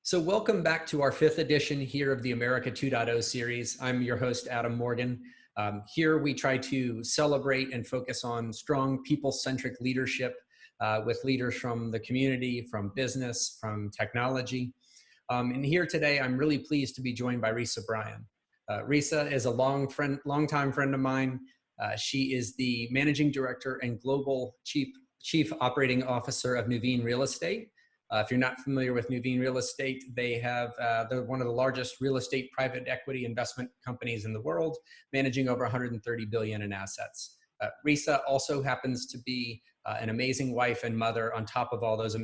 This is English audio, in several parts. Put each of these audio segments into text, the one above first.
So welcome back to our fifth edition here of the America 2.0 series. I'm your host, Adam Morgan. Here we try to celebrate and focus on strong people-centric leadership with leaders from the community, from business, from technology. And here today, I'm really pleased to be joined by Reisa Bryan. Reisa is a longtime friend of mine. She is the Managing Director and Global Chief Operating Officer of Nuveen Real Estate. If you're not familiar with Nuveen Real Estate, they're one of the largest real estate private equity investment companies in the world, managing over 130 billion in assets. Reisa also happens to be an amazing wife and mother on top of all those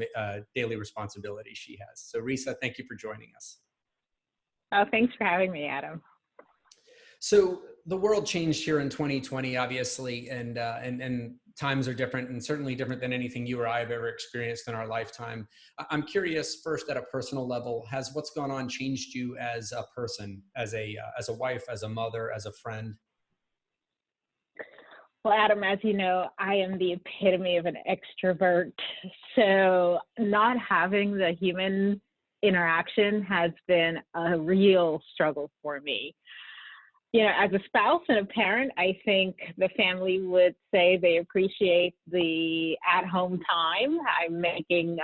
daily responsibilities she has. So Reisa, thank you for joining us. Oh, thanks for having me, Adam. So the world changed here in 2020, obviously, and times are different, and certainly different than anything you or I have ever experienced in our lifetime. I'm curious, first at a personal level, has what's gone on changed you as a person, as a wife, as a mother, as a friend? Well, Adam, as you know, I am the epitome of an extrovert. So not having the human interaction has been a real struggle for me. You know, as a spouse and a parent, I think the family would say they appreciate the at-home time. I'm making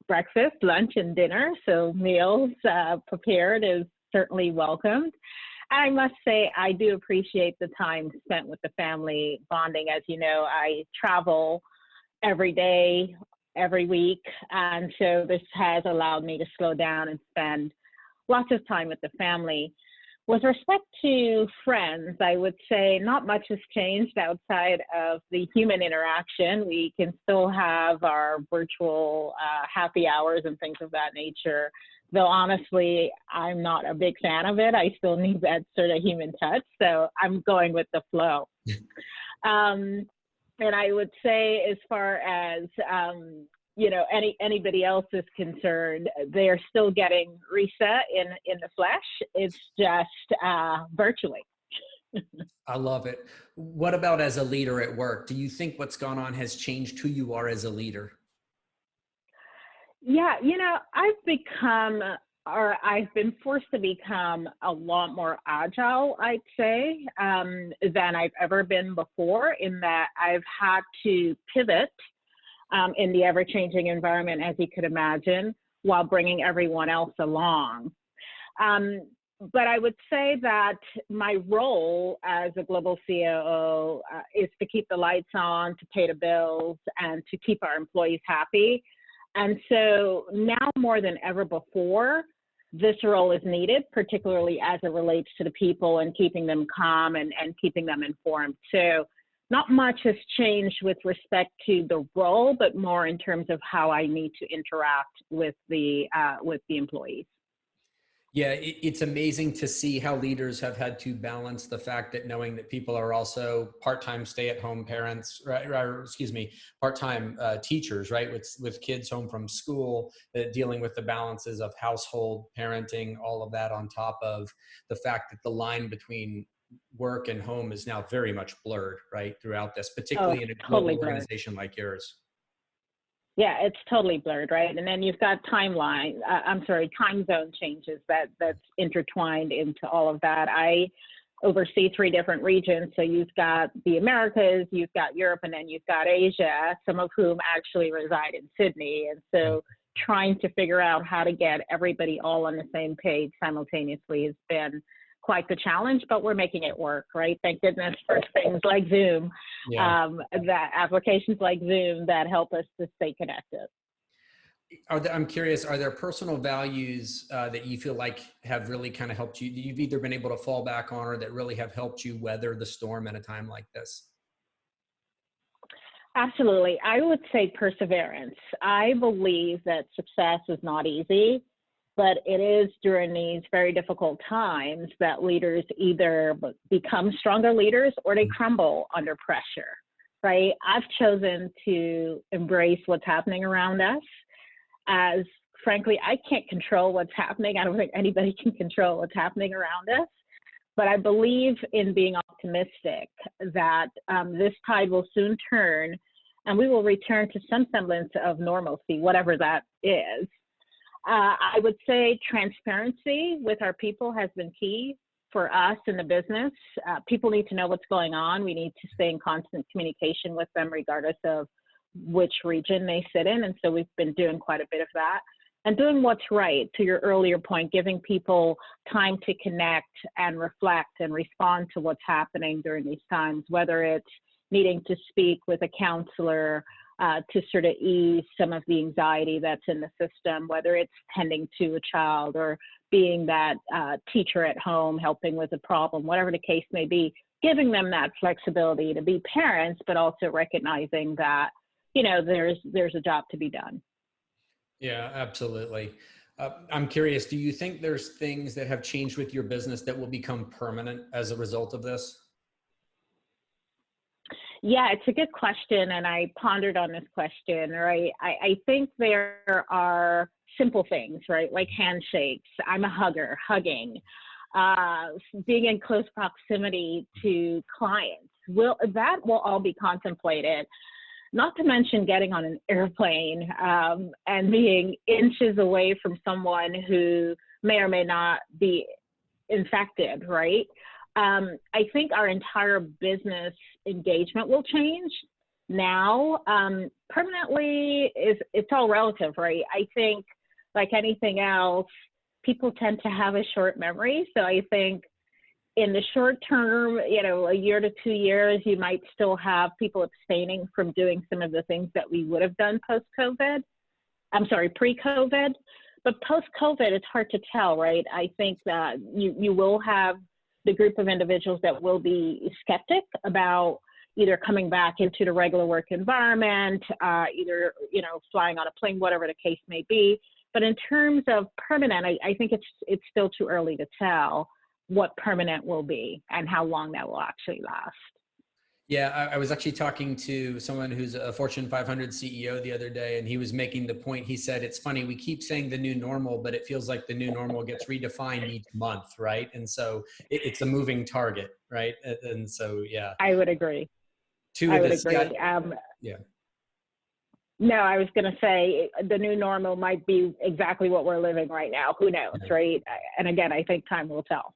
breakfast, lunch, and dinner, so meals prepared is certainly welcomed. I must say I do appreciate the time spent with the family bonding. As you know, I travel every day, every week, and so this has allowed me to slow down and spend lots of time with the family. With respect to friends, I would say not much has changed outside of the human interaction. We can still have our virtual happy hours and things of that nature, though honestly, I'm not a big fan of it. I still need that sort of human touch, so I'm going with the flow. And I would say as far as you know, anybody else is concerned, they are still getting Reisa in the flesh. It's just virtually. I love it. What about as a leader at work? Do you think what's gone on has changed who you are as a leader? Yeah, you know, I've been forced to become a lot more agile, I'd say, than I've ever been before, in that I've had to pivot in the ever-changing environment, as you could imagine, while bringing everyone else along. But I would say that my role as a global COO is to keep the lights on, to pay the bills, and to keep our employees happy. And so now more than ever before, this role is needed, particularly as it relates to the people and keeping them calm and keeping them informed. So not much has changed with respect to the role, but more in terms of how I need to interact with the employees. Yeah, it's amazing to see how leaders have had to balance the fact that knowing that people are also part-time stay-at-home parents, right? Or, excuse me, part-time teachers, right? With kids home from school, dealing with the balances of household, parenting, all of that on top of the fact that the line between work and home is now very much blurred, right? Throughout this, particularly in a global organization like yours. Yeah, it's totally blurred, right? And then you've got time zone changes that's intertwined into all of that. I oversee 3 different regions. So you've got the Americas, you've got Europe, and then you've got Asia, some of whom actually reside in Sydney. And so trying to figure out how to get everybody all on the same page simultaneously has been quite the challenge, but we're making it work, right? Thank goodness for things like Zoom, that applications like Zoom that help us to stay connected. I'm curious, are there personal values that you feel like have really kind of helped you, that you've either been able to fall back on or that really have helped you weather the storm at a time like this? Absolutely. I would say perseverance. I believe that success is not easy, but it is during these very difficult times that leaders either become stronger leaders or they crumble under pressure, right? I've chosen to embrace what's happening around us, as frankly, I can't control what's happening. I don't think anybody can control what's happening around us, but I believe in being optimistic that this tide will soon turn and we will return to some semblance of normalcy, whatever that is. I would say transparency with our people has been key for us in the business. People need to know what's going on. We need to stay in constant communication with them regardless of which region they sit in. And so we've been doing quite a bit of that. And doing what's right, to your earlier point, giving people time to connect and reflect and respond to what's happening during these times, whether it's needing to speak with a counselor to sort of ease some of the anxiety that's in the system, whether it's tending to a child or being that teacher at home helping with a problem, whatever the case may be, giving them that flexibility to be parents, but also recognizing that, you know, there's a job to be done. Yeah, absolutely. I'm curious, do you think there's things that have changed with your business that will become permanent as a result of this? Yeah, it's a good question, and I pondered on this question, right? I think there are simple things, right? Like handshakes. I'm a hugger, hugging, being in close proximity to clients. That will all be contemplated. Not to mention getting on an airplane and being inches away from someone who may or may not be infected, right? I think our entire business engagement will change now. Permanently, it's all relative, right? I think like anything else, people tend to have a short memory. So I think in the short term, you know, a year to 2 years, you might still have people abstaining from doing some of the things that we would have done pre-COVID. But post-COVID, it's hard to tell, right? I think that you will have the group of individuals that will be skeptic about either coming back into the regular work environment, either, you know, flying on a plane, whatever the case may be. But in terms of permanent, I think it's still too early to tell what permanent will be and how long that will actually last. Yeah, I was actually talking to someone who's a Fortune 500 CEO the other day, and he was making the point. He said, it's funny, we keep saying the new normal, but it feels like the new normal gets redefined each month, right? And so it's a moving target, right? And so, yeah. I would agree. Yeah. No, I was going to say the new normal might be exactly what we're living right now. Who knows, right? And again, I think time will tell.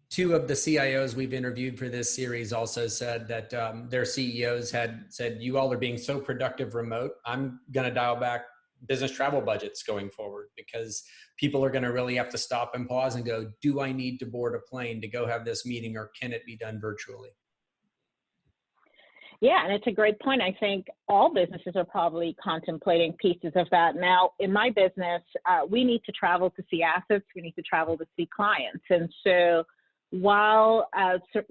2 of the CIOs we've interviewed for this series also said that their CEOs had said, you all are being so productive remote. I'm going to dial back business travel budgets going forward because people are going to really have to stop and pause and go, do I need to board a plane to go have this meeting, or can it be done virtually? Yeah, and it's a great point. I think all businesses are probably contemplating pieces of that. Now, in my business, we need to travel to see assets. We need to travel to see clients. And so while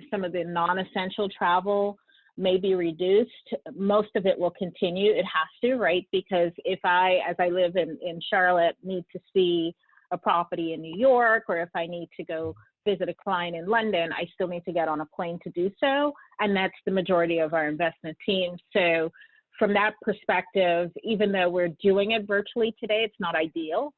some of the non-essential travel may be reduced, most of it will continue. It has to, right? Because if I, as I live in Charlotte, need to see a property in New York, or if I need to go visit a client in London, I still need to get on a plane to do so. And that's the majority of our investment team. So from that perspective, even though we're doing it virtually today, it's not ideal.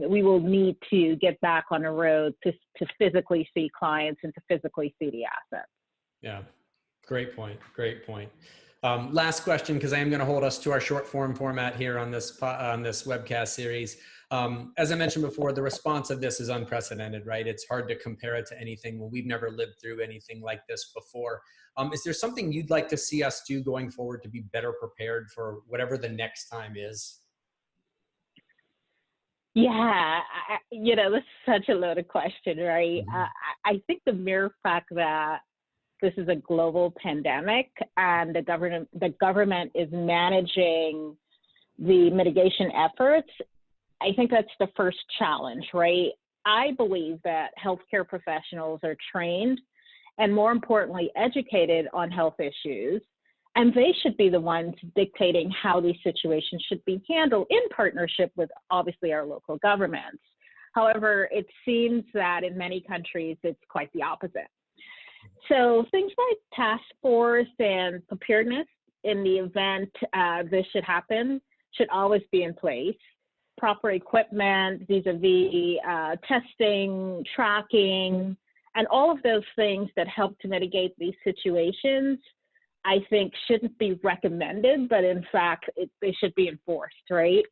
We will need to get back on the road to physically see clients and to physically see the assets. Yeah, great point. Great point. Last question, because I am going to hold us to our short form format here on this webcast series. As I mentioned before, the response of this is unprecedented, right? It's hard to compare it to anything. Well, we've never lived through anything like this before. Is there something you'd like to see us do going forward to be better prepared for whatever the next time is? Yeah, you know, this is such a loaded question, right? Mm-hmm. I think the mere fact that this is a global pandemic and the government is managing the mitigation efforts, I think that's the first challenge, right? I believe that healthcare professionals are trained and, more importantly, educated on health issues, and they should be the ones dictating how these situations should be handled in partnership with, obviously, our local governments. However, it seems that in many countries, it's quite the opposite. So things like task force and preparedness in the event this should happen should always be in place. Proper equipment, vis-a-vis testing, tracking, and all of those things that help to mitigate these situations, I think shouldn't be recommended, but in fact, they should be enforced, right?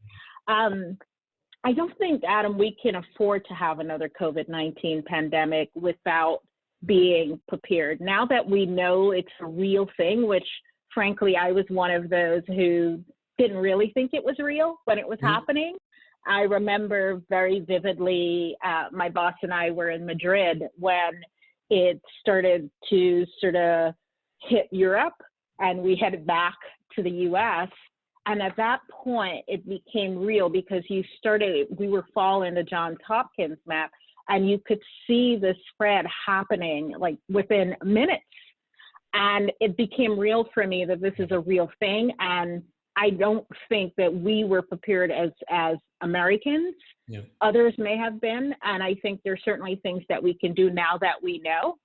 I don't think, Adam, we can afford to have another COVID-19 pandemic without being prepared. Now that we know it's a real thing, which frankly, I was one of those who didn't really think it was real when it was happening. I remember very vividly, my boss and I were in Madrid when it started to sort of hit Europe, and we headed back to the US. And at that point, it became real because we were following the Johns Hopkins map, and you could see the spread happening like within minutes. And it became real for me that this is a real thing. And I don't think that we were prepared as Americans. Yeah. Others may have been. And I think there's certainly things that we can do now that we know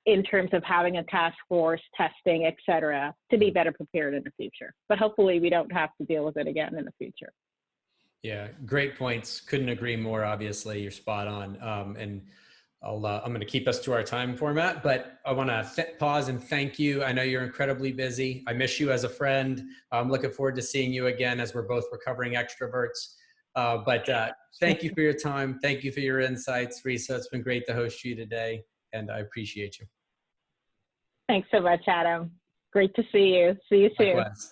in terms of having a task force, testing, et cetera, to be better prepared in the future. But hopefully we don't have to deal with it again in the future. Yeah, great points. Couldn't agree more. Obviously, you're spot on. And I'm going to keep us to our time format, but I want to pause and thank you. I know you're incredibly busy. I miss you as a friend. I'm looking forward to seeing you again as we're both recovering extroverts. But thank you for your time. Thank you for your insights, Reisa. It's been great to host you today, and I appreciate you. Thanks so much, Adam. Great to see you. See you soon. Likewise.